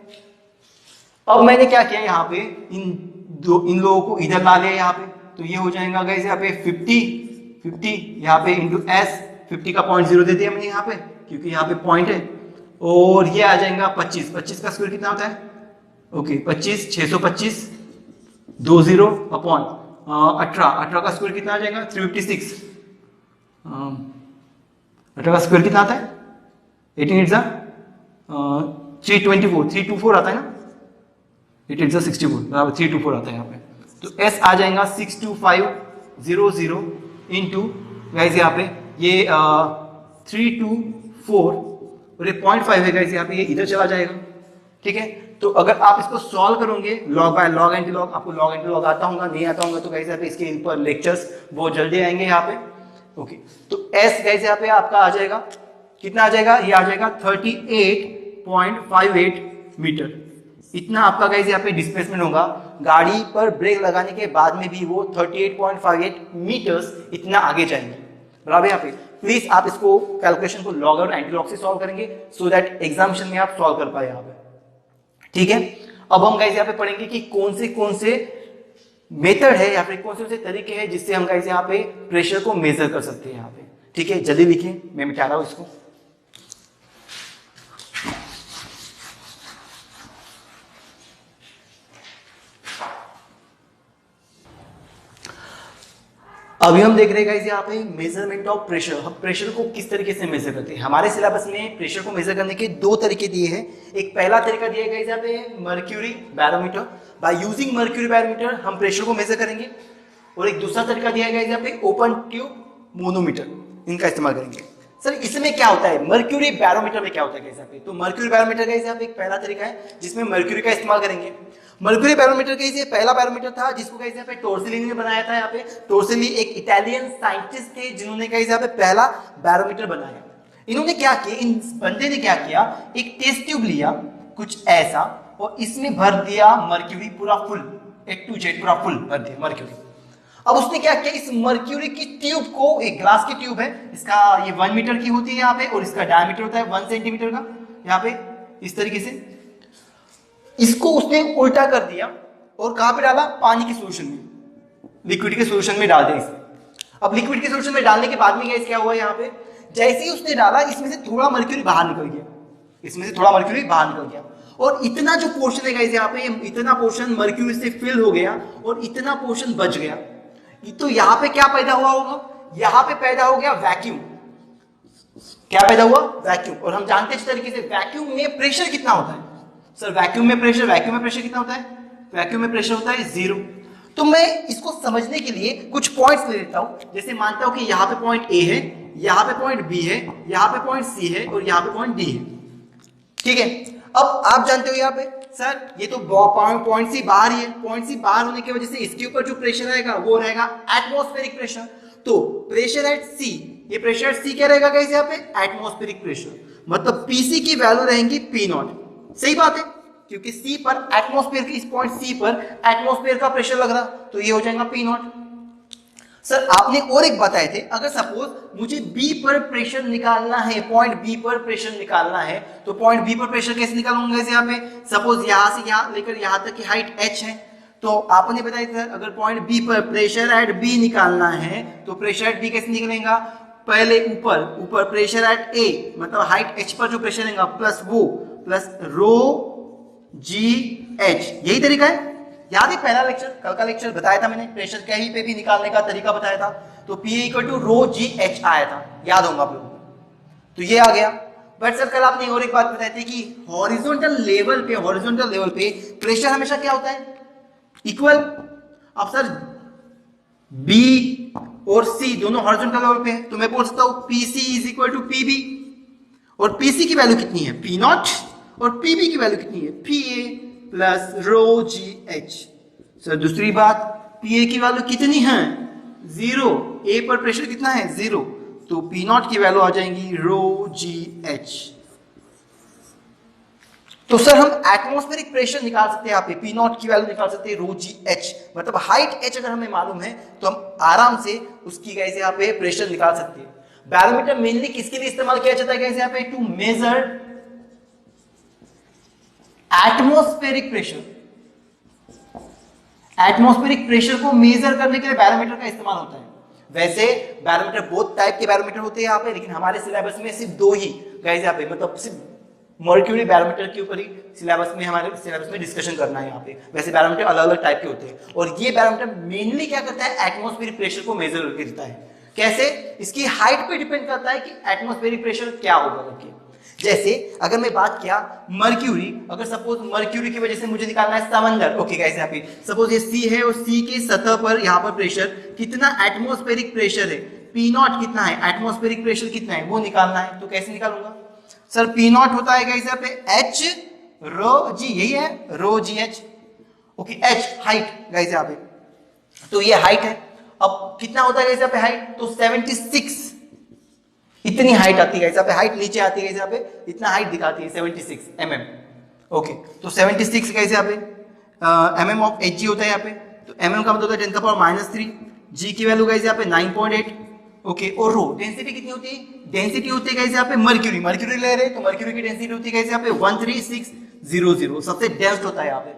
अब मैंने क्या किया यहाँ पे इन लोगों को इधर ला लिया यहाँ पे, तो ये हो जाएगा गाइस यहाँ पे 50 यहाँ पे इंटू s 50 का 0.0 दे दिया मैंने यहाँ पे क्योंकि यहाँ पे पॉइंट है, और ये आ जाएगा 25 का स्क्वायर कितना होता है, ओके 25 625 20 अपॉन 18 का स्क्वायर कितना आ जाएगा 356, 18 का स्क्वायर कितना आता है 18 इट्स 324 आता है ना, 8 इट्स 64 बराबर 324 आता है यहाँ पे। तो s आ जाएगा 62500 इंटू गाइस यहाँ पे ये 324 और ये 0.5 है गाइस यहाँ पे, ये इधर चला जाएगा। ठीक है, तो अगर आप इसको सॉल्व करोगे log by log anti log, आपको लॉग एंटी लॉग आता होगा नहीं आता होगा तो गाइस यहाँ पे इसके ऊपर लेक्चर्स बहुत जल्दी आएंगे यहाँ पे। ओके, तो s गाइस यहाँ पे आपका आ जाएगा कितना आ जाएगा, ये आ जाएगा 38.58 मीटर, इतना आपका गाइस यहाँ पे डिस्प्लेसमेंट होगा। गाड़ी पर ब्रेक लगाने के बाद में भी वो 38.58 मीटर्स इतना आगे जाएंगे बराबर। यहाँ पे प्लीज आप इसको कैलकुलेशन को लॉग और एंटी लॉग से सॉल्व करेंगे सो दैट एग्जामिनेशन में आप सॉल्व कर पाए यहाँ पे। ठीक है, अब हम गाइस यहाँ पे पढ़ेंगे कि कौन से मेथड है या फिर कौन से तरीके हैं जिससे हम गाइस यहाँ पे प्रेशर को मेजर कर सकते हैं यहाँ पे। ठीक है, जल्दी लिखिए, मैं मिटा रहा हूं इसको। अभी हम देख रहे हैं गाइस यहाँ पे मेजरमेंट ऑफ प्रेशर, हम प्रेशर को किस तरीके से मेजर करते हैं। हमारे सिलेबस में प्रेशर को मेजर करने के दो तरीके दिए हैं। एक पहला तरीका दिया है गाइस यहाँ पे mercury barometer, by using mercury barometer हम प्रेशर को मेजर करेंगे, और एक दूसरा तरीका दिया है गाइस यहाँ पे ओपन ट्यूब मोनोमीटर, इनका इस्तेमाल करेंगे। सर इसमें क्या होता है, मर्क्यूरी बैरोमीटर में क्या होता है गाइस यहाँ पे, तो मर्क्यूरी बैरोमीटर गाइस यहाँ पे एक पहला तरीका है जिसमें मर्क्यूरी का इस्तेमाल करेंगे। मर्क्यूरी बैरोमीटर का ये पहला बैरोमीटर था जिसको गाइस यहाँ पे टोर्सिली ने बनाया था। यहाँ पे टोर्सिली एक इटालियन साइंटिस्ट थे जिन्होंने गाइस यहाँ पे पहला बैरोमीटर बनाया। इन्होंने क्या किया, इन बंदे ने क्या किया, एक टेस्ट ट्यूब लिया कुछ ऐसा और इसमें भर दिया मर्क्यूरी पूरा फुल, A to Z पूरा फुल भर दिया मर्क्यूरी। अब उसने क्या किया, इस मर्क्यूरी की ट्यूब को, एक ग्लास की ट्यूब है, इसका ये 1 मीटर की होती है यहाँ पे, और इसका डायमीटर होता है 1 सेंटीमीटर का यहाँ पे, इस तरीके से इसको उसने उल्टा कर दिया और कहां पे डाला, पानी की सॉल्यूशन में, लिक्विड के सॉल्यूशन में डाल दिया इसे। अब लिक्विड के सॉल्यूशन में डालने के बाद में गैस क्या हुआ, यहाँ पे जैसे ही उसने डाला इसमें से थोड़ा मर्क्यूरी बाहर निकल गया, इसमें से थोड़ा मर्क्यूरी बाहर निकल गया, और इतना जो पोर्शन है गाइस यहाँ पे, इतना पोर्शन मर्क्यूरी से फिल हो गया और इतना पोर्शन बच गया। तो यहाँ पे क्या पैदा हुआ होगा, यहाँ पे पैदा हो गया वैक्यूम। क्या पैदा हुआ, वैक्यूम। और हम जानते हैं इस तरीके से वैक्यूम में प्रेशर कितना होता है सर, वैक्यूम में प्रेशर कितना होता है, वैक्यूम में प्रेशर होता है 0। तो मैं इसको समझने के लिए कुछ पॉइंट्स ले लेता हूं, जैसे मानता हूं कि यहाँ पे पॉइंट A है, यहाँ पे पॉइंट B है, यहाँ पे पॉइंट C है और यहाँ पे पॉइंट D है। ठीक है, अब आप जानते हो यहाँ पे सर ये तो पॉइंट C बाहर ही है, पॉइंट C बाहर होने की वजह से इसके ऊपर जो प्रेशर आएगा वो रहेगा एटमॉस्फेरिक प्रेशर। तो प्रेशर एट C, ये प्रेशर एट C क्या रहेगा गाइस यहाँ पे, एटमॉस्फेरिक प्रेशर, मतलब PC की वैल्यू रहेंगी P0। सही बात है, क्योंकि C पर एटमॉस्फेयर के, इस पॉइंट C पर एटमॉस्फेयर का प्रेशर लग रहा, तो ये हो जाएगा P0। सर आपने और एक बताए थे, अगर सपोज मुझे B पर प्रेशर निकालना है, पॉइंट B पर प्रेशर निकालना है, तो पॉइंट B पर प्रेशर कैसे निकालूंगा, यहाँ पे सपोज यहाँ से यहाँ लेकर यहाँ तक की हाइट h है, तो आपने बताया था अगर पॉइंट B पर प्रेशर एट B निकालना है तो प्रेशर एट B कैसे निकलेगा, पहले ऊपर प्रेशर एट A मतलब हाइट h पर जो प्रेशर रहेगा प्लस वो प्लस रो जी एच, यही तरीका है। याद है पहला लेक्चर, कल का लेक्चर बताया था मैंने, प्रेशर कहीं पे भी निकालने का तरीका बताया था, तो P equal to rho G H आया था, याद होगा आप लोगों को, तो ये आ गया। बट सर कल आपने और एक बात बताई थी कि हॉरिजॉन्टल लेवल पे प्रेशर हमेशा क्या होता है, इक्वल। अब सर B और C दोनों हॉरिजॉन्टल लेवल पे है, तो मैं बोल सकता हूं PC is equal to PB, और PC की वैल्यू कितनी है, P0, और PB की वैल्यू कितनी है, PA प्लस रो जी एच। सर दूसरी बात, PA की वैल्यू कितनी है, 0, A पर प्रेशर कितना है 0, तो P0 की वैल्यू आ जाएंगी रो जी एच। तो सर हम एटमॉस्फेरिक प्रेशर निकाल सकते हैं, यहाँ पे पी नॉट की वैल्यू निकाल सकते हैं रो जी एच, मतलब हाइट एच अगर हमें मालूम है तो हम आराम से उसकी गाइस यहाँ पे प्रेशर निकाल सकते हैं। बैरोमीटर मेनली किसके लिए इस्तेमाल किया जाता है गाइस यहाँ पे? To measure atmospheric pressure. Atmospheric pressure को मेजर करने के लिए बैरोमीटर का इस्तेमाल होता है। वैसे बैरोमीटर बहुत टाइप के बैरोमीटर होते हैं यहाँ पे, लेकिन हमारे सिलेबस में सिर्फ दो ही गाइस यहाँ पे, मतलब सिर्फ मर्क्यूरी बैरोमीटर के ऊपर ही सिलेबस में, हमारे सिलेबस में डिस्कशन करना है यहाँ पे। वैसे बैरोमीटर अलग अलग टाइप के होते हैं और ये बैरोमीटर मेनली क्या करता है? एटमॉस्फेरिक प्रेशर को मेजर करके देता है। कैसे? इसकी हाइट पे डिपेंड करता है कि एटमॉस्फेरिक प्रेशर क्या होगा करके। जैसे अगर मैं बात किया मर्क्यूरी, अगर सपोज मर्क्यूरी की वजह से मुझे निकालना है समंदर, ओके गाइस यहाँ पे सपोज ये सी है और सी के सतह पर यहाँ पर प्रेशर कितना एटमॉस्फेरिक प्रेशर है, पी नॉट कितना है, एटमॉस्फेरिक प्रेशर कितना है वो निकालना है। तो कैसे निकालूंगा सर? पी नॉट होता है गाइस यहाँ पे एच रो जी, यही है row G H, okay H height guys यहाँ पे, तो ये हाइट है। अब कितना होता है गाइस यहाँ पे हाइट? तो 76, इतनी हाइट आती है यहाँ पे, हाइट नीचे आती है यहाँ पे, इतना हाइट दिखाती है 76 mm, ओके। तो 76 गाइस यहाँ पे mm ऑफ एच जी होता है यहाँ पे, तो mm का मतलब होता है 10⁻³ जी की वैल्यू गाइस यहाँ पे 9.8, ओके। और रो डेंसिटी कितनी होती है? डेंसिटी होती है गाइस यहाँ पे मर्क्यूरी, मर्क्यूरी ले रहे हैं तो मर्क्यूरी की डेंसिटी होती है गाइस यहाँ पे 13600, सबसे डेंस होता है यहाँ पे।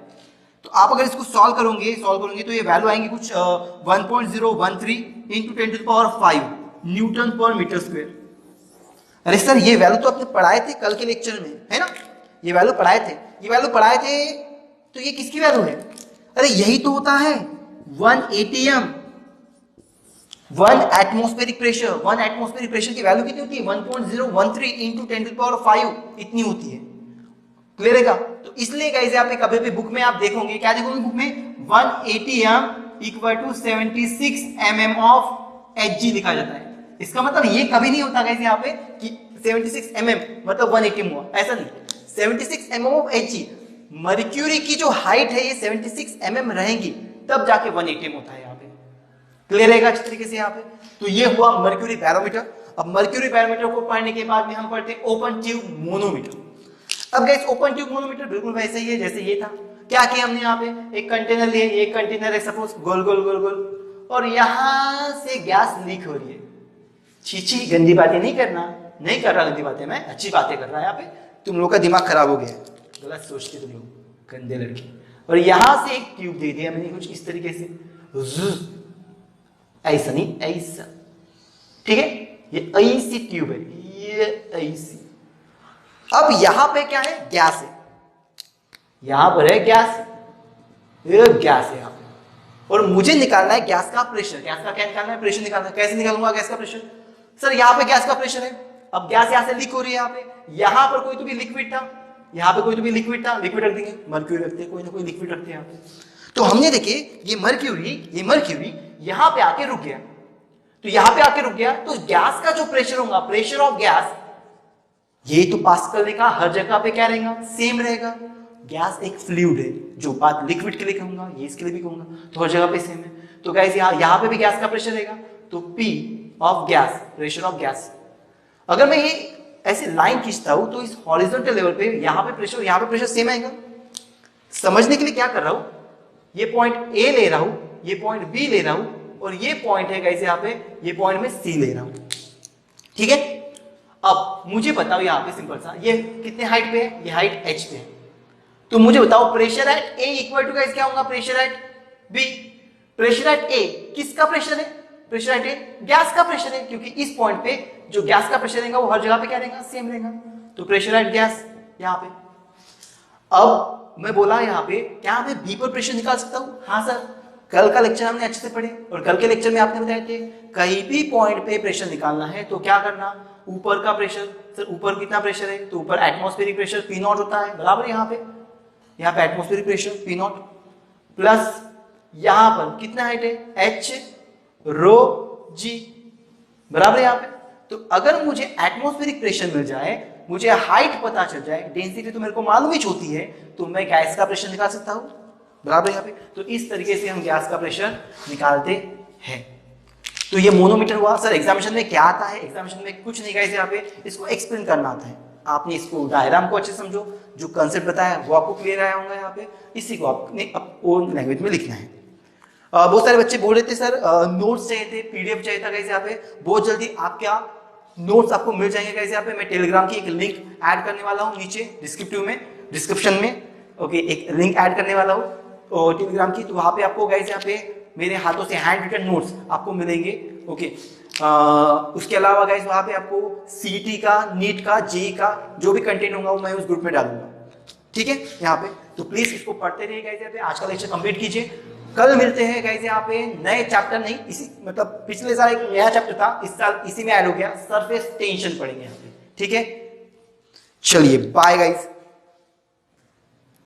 तो आप अगर इसको सॉल्व करोगे तो ये वैल्यू आएंगे कुछ 1.013 इंटू 10⁵ न्यूटन पर मीटर स्क्वायर। अरे सर ये वैल्यू तो आपने पढ़ाए थे कल के लेक्चर में, है ना? ये वैल्यू पढ़ाए थे, तो ये किसकी वैल्यू है? अरे यही तो होता है 1 atm, 1 एटमॉस्फेरिक प्रेशर की वैल्यू कितनी होती है? 1.013 इंटू 10⁵ इतनी होती है। क्लियर है? तो इसलिए गाइस यहाँ पे कभी भी बुक में आप देखोगे, क्या देखोगे बुक में? 1 atm equal to 76 mm of Hg लिखा जाता है। इसका मतलब ये कभी नहीं होता गाइस यहाँ पे कि 76 mm मतलब 1 atm हुआ, ऐसा नहीं। 76 mm ऑफ Hg, मर्क्यूरी की जो हाइट है ये 76 mm रहेगी तब जाके 1 atm होता है यहाँ पे। क्लियर रहेगा अच्छी तरीके से यहाँ पे? तो ये हुआ मर्क्यूरी बैरोमीटर। अब मर्क्यूरी बैरोमीटर को पढ़ने के बाद में हम पढ़ते हैं ओपन ट्यूब मोनोमीटर। अब गाइस ओपन ट्यूब मोनोमीटर बिल्कुल वैसे ही है जैसे ये था। क्या किया हमने यहाँ पे? एक कंटेनर लिए, एक कंटेनर है सपोज गोल गोल गोल गोल, और यहां से गैस लीक हो रही है। छी गंदी बातें नहीं करना, नहीं कर रहा गंदी बातें, मैं अच्छी बातें कर रहा है यहाँ पे। तुम लोगों का दिमाग खराब हो गया, गलत सोचते तुम लोग, गंदे लड़के। और यहां से एक ट्यूब दे दिया मैंने कुछ इस तरीके से, ऐसा नहीं, ऐसा, ठीक है? ये ऐसी ट्यूब है, ये ऐसी। अब यहां पे क्या है? गैस है, यहां पर है गैस, ये गैस है यहां पे, और मुझे निकालना है गैस का प्रेशर। गैस का क्या निकालना है? प्रेशर निकालना है। कैसे निकालूंगा गैस का प्रेशर? सर यहाँ पे गैस का प्रेशर है, अब गैस यहाँ से लीक हो रही है, यहाँ पर कोई तो भी लिक्विड था, यहाँ पे कोई तो भी लिक्विड था, लिक्विड रख देंगे, मर्क्यूरी रखते हैं, कोई ना कोई लिक्विड रखते हैं यहाँ पे। तो हमने देखे ये मर्क्यूरी यहाँ पे आके रुक गया, तो यहाँ पे आके रुक गया तो गैस का जो प्रेशर होगा, प्रेशर ऑफ गैस, ये तो पास्कल का हर जगह पे क्या रहेगा? सेम रहेगा। गैस एक फ्लूइड है, जो बात लिक्विड के लिए कहूंगा ये इसके लिए भी कहूंगा, तो हर जगह पे सेम है। तो गाइस यहाँ पे भी गैस का प्रेशर रहेगा, तो P of gas, pressure of gas. अगर मैं ये ऐसे लाइन खींचता हूं तो इस हॉरिजॉन्टल लेवल पे यहाँ पे प्रेशर, यहाँ पे प्रेशर सेम आएगा। समझने के लिए क्या कर रहा हूं, ये पॉइंट A ले रहा हूं, ये पॉइंट B ले रहा हूं, और ये पॉइंट है गाइस यहाँ पे, ये पॉइंट में C ले रहा हूं, ठीक है? अब मुझे बताओ यहाँ पे सिंपल सा, ये कितने हाइट पे है? ये हाइट h पे है। तो मुझे बताओ pressure at A equal to guys क्या होगा? Pressure at B। Pressure at A किसका प्रेशर है? प्रेशर एट A गैस का प्रेशर है, क्योंकि इस पॉइंट पे जो गैस का प्रेशर रहेगा वो हर जगह पे क्या रहेगा? सेम रहेगा। तो प्रेशर एट गैस यहाँ पे। अब मैं बोला यहाँ पे क्या मैं B पर प्रेशर निकाल सकता हूँ? हाँ सर, कल का लेक्चर हमने अच्छे से पढ़े, और कल के लेक्चर में आपने बताए थे कहीं भी पॉइंट पे प्रेशर निकालना है तो क्या करना? ऊपर का प्रेशर, सर ऊपर कितना प्रेशर है? तो ऊपर एटमॉस्फेरिक प्रेशर P नॉट होता है, बराबर। यहाँ पे atmospheric pressure P not plus यहाँ पर कितना हाइट है? H रो G, बराबर यहाँ पे। तो अगर मुझे एटमॉस्फेरिक प्रेशर मिल जाए, मुझे हाइट पता चल जाए, डेंसिटी तो मेरे को मालूम ही होती है, तो मैं गैस का प्रेशर निकाल सकता हूँ, बराबर यहाँ पे। तो इस तरीके से हम गैस का प्रेशर निकालते हैं। तो ये मोनोमीटर हुआ। सर एग्जामिनेशन में क्या आता है? एग्जामिनेशन में कुछ नहीं गाइस, यहाँ पे इसको एक्सप्लेन करना आता है। आपने इसको डायग्राम को अच्छे समझो, जो कंसेप्ट बताया वो आपको क्लियर आया होगा यहाँ पे, इसी को आपने ओन लैंग्वेज में लिखना है। बहुत सारे बच्चे बोल रहे थे सर नोट्स चाहिए थे, पीडीएफ चाहिए था, कैसे यहाँ पे बहुत जल्दी आपका नोट्स आपको मिल जाएंगे। कैसे यहाँ पे मैं टेलीग्राम की एक लिंक ऐड करने वाला हूँ नीचे डिस्क्रिप्शन में, ओके, एक लिंक ऐड करने वाला हूँ टेलीग्राम की, तो वहाँ पे आपको गाइस यहाँ पे मेरे हाथों से हैंड रिटन नोट्स आपको मिलेंगे, ओके। उसके अलावा गाइस वहाँ पे आपको सीटी का, नीट का, जेई का जो भी कंटेंट होगा वो मैं उस ग्रुप में डालूंगा, ठीक है यहाँ पे। तो प्लीज इसको पढ़ते रहिए गाइस, यहाँ पे आज का लेक्चर कंप्लीट कीजिए। कल मिलते हैं गाइस यहाँ पे नए चैप्टर, नहीं इसी मतलब पिछले साल एक नया चैप्टर था, इस साल इसी में ऐड हो गया, सरफेस टेंशन पढ़ेंगे यहाँ पे, ठीक है। चलिए बाय गाइस।